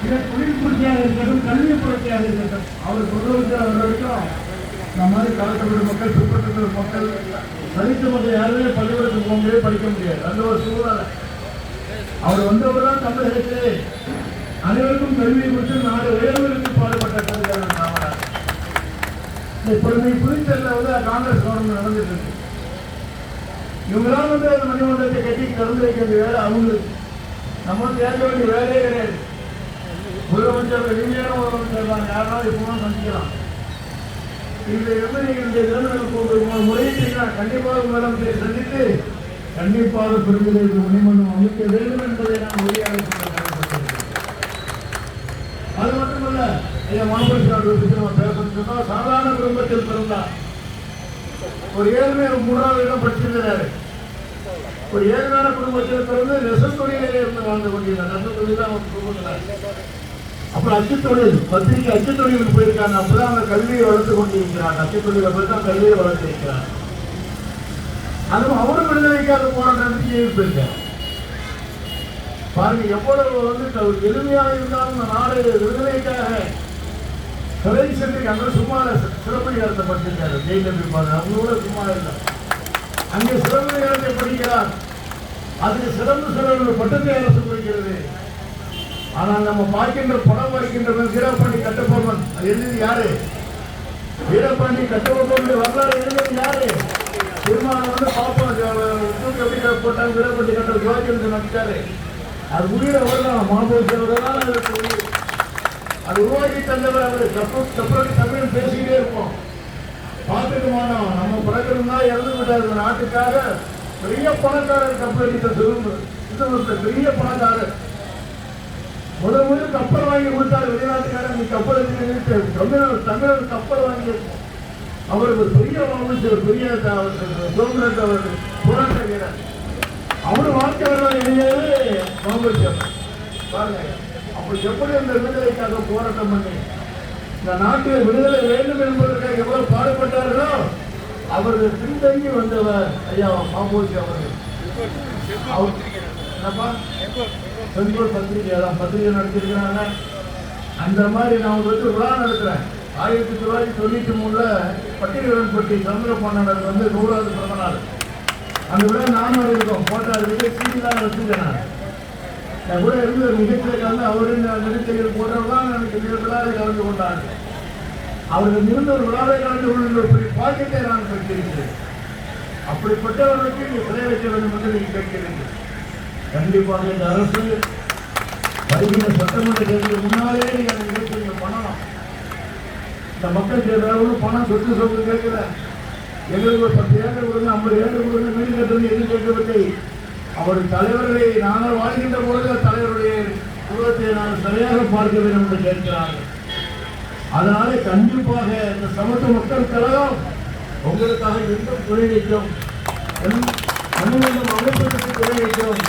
தொழில் புரட்சியாக இருக்கட்டும், கல்வி புரட்சியாக இருக்கட்டும், அவர் கொண்டு வரைக்கும் இந்த மாதிரி காலத்தமிழ் மக்கள், பிற்பட்ட மக்கள், தலித்து மக்கள் யாருமே பள்ளிக்கூடத்துக்கு போக முடியாது, படிக்க முடியாது. அந்த ஒரு சூழ்நிலை. அவர் வந்தவர் தான் தமிழகத்திலே அனைவருக்கும் கல்வியை கொடுத்து நாடு உயர்வுகளுக்கு பாடுபட்ட கல்வியாளர் காமராஜர். இப்பொழுது புதுச்சேரியில் வந்து காங்கிரஸ் கவர்மெண்ட் நடந்துட்டு இருக்கு. இவங்களாம் வந்து அந்த மணிமண்டலத்தை கட்டி திறந்து வைக்க வேண்டிய வேலை அவங்களுக்கு. நம்ம தேர்ந்த வேண்டிய வேலையே கிடையாது. முதலமைச்சர் எளிமையான முதலமைச்சர் தான், யாராலும் இப்பவும் சந்திக்கலாம். இதை வந்து நீங்கள் இந்த திறமைகளுக்கு முறையிட்டீங்கன்னா கண்டிப்பாக முதலமைச்சரை சந்தித்து கண்டிப்பாக பெருமிதற்கு மணிமண்டலம் அமைக்க வேண்டும் என்பதை நான் உறுதியாக சொல்ல. அது மட்டுமல்ல, பேசணும். சாதாரண குடும்பத்தில் பிறந்தார். ஒரு ஏழ்மை 3வது இடம் படிச்சிருக்கிறாரு. ஒரு ஏழ்மையான குடும்பத்தில் பிறந்து நெசத்தொழிலே இருந்து வாழ்ந்து கொண்டிருந்தார். நெசத்தொழில் தான் அவர் குடும்பத்தினார். அப்புறம் அச்சுத்தொழில், பத்திரிகை அச்சுத்தொழிலுக்கு போயிருக்காங்க. அப்பதான் அவங்க கல்வியை வளர்த்து கொண்டிருக்கிறாங்க. அச்சுத்தொழிலை போய் தான் கல்வியை வளர்த்திருக்கிறார். அதுவும் அவரும் விடுதலைக்காக போராட்டத்துக்கு போயிருக்கார். பாருங்க எவ்வளவு வந்து எளிமையாக இருந்தாலும் இந்த நாடு விடுதலைக்காக கலை சென்று அங்கே சும்மா சிறப்பதிகாரத்தை படிச்சிருக்காரு. ஜெயிலில் இருப்பாங்க, அவங்களோட சும்மா இல்லை. அங்கே சிறப்பதிகாரத்தை படிக்கிறார். அதுக்கு சிறந்த பட்டத்தை அரசு குறிக்கிறது. ஆனால் நம்ம பார்க்கின்ற படம் வரைக்கின்ற வீரபாண்டி கட்டபொம்மன் அது எழுதி யாரு? வீரபாண்டி கட்டபொம்மனுடைய வரலாறு எழுதுறது யாரு? திருமணம் வந்து பாப்பா எப்படி போட்டாங்க. வீரபாண்டி கட்ட ஜோதிக்கு நடிச்சாரு. அது உயிரை வரலாம் மாபோசியவர்தான் அது உருவாக்கி தந்தவர். அவர் செப்பரேட் தமிழ் பேசிக்கிட்டே இருப்போம், பார்த்துக்க மாட்டோம். நம்ம பிறகுனா இறந்து விட்டாரு. நாட்டுக்காக பெரிய பணக்காரர் கப்பல் திரும்ப பெரிய பணக்காரர் முதல் கப்பல் வாங்கி கொடுத்தாரு வெளிநாட்டுக்காரர். நீ கப்பல் தமிழர் கப்பல் வாங்கி அவர் ஒரு பெரிய அமைச்சர், பெரிய சுதந்திரத்தை அவர் போராட்ட வீரர். அவரு வாழ்க்கை வரலாறு எழுதியது மாபோசியம். பாருங்க அப்படி எப்படி அந்த விடுதலைக்காக போராட்டம் பண்ணி இந்த நாட்டில் விடுதலை வேண்டும் என்பதற்காக எவ்வளவு பாடுபட்டார்களோ அவர்கள் பின்தங்கி வந்தவர் ஐயா மாபோசியம் அவர்கள். என்னப்பா செங்கோல் பத்திரிகை நடத்திருக்கிறாங்க. அந்த மாதிரி நான் வந்து விழா நடத்துறேன். 1993 பட்டியலன்பட்டி சந்திரபாண்டனர் வந்து 100வது பிறந்த நாள். அந்த விழா நானும் இருக்கோம். போட்டோ சீடிலாம் வச்சுருக்கேன். நான் கூட இருந்து நிகழ்ச்சியில் கலந்து அவரின் நிகழ்ச்சிகள் போட்டவர்தான் எனக்கு விழாவை கலந்து கொண்டாங்க. அவர்கள் இருந்த ஒரு விழாவை கலந்து கொள்கின்ற ஒரு பாக்கியத்தை நான் பெற்றிருக்கிறேன். அப்படிப்பட்டவர்களுக்கு இங்கே சிலை வைக்க வேண்டும் என்று நீங்கள் கேட்கிறீர்கள். கண்டிப்பாக இந்த அரசு வருகிற சட்டமன்ற தேர்தலுக்கு முன்னாலே நீங்கள் அந்த நிகழ்ச்சியை பண்ணலாம். இந்த மக்களுக்கு ஏதாவது பணம் சொத்து கேட்கல. எங்களுக்கு ஒரு 10 ஏக்கர் கொடுங்க, 50 ஏக்கர் கொடுங்க, வீடு கட்டுறது எதுவும் கேட்கவில்லை. அவர் தலைவர்களை நாங்கள் வாழ்கின்ற பொழுது தலைவருடைய உருவத்தை நாங்கள் சரியாக பார்க்க வேண்டும் என்று கேட்கிறார்கள். அதனால கண்டிப்பாக இந்த சமத்துவ மக்கள் கழகம் உங்களுக்காக எங்கும் துணை நிற்கும், அமைப்புக்கு துணை நிற்கும்.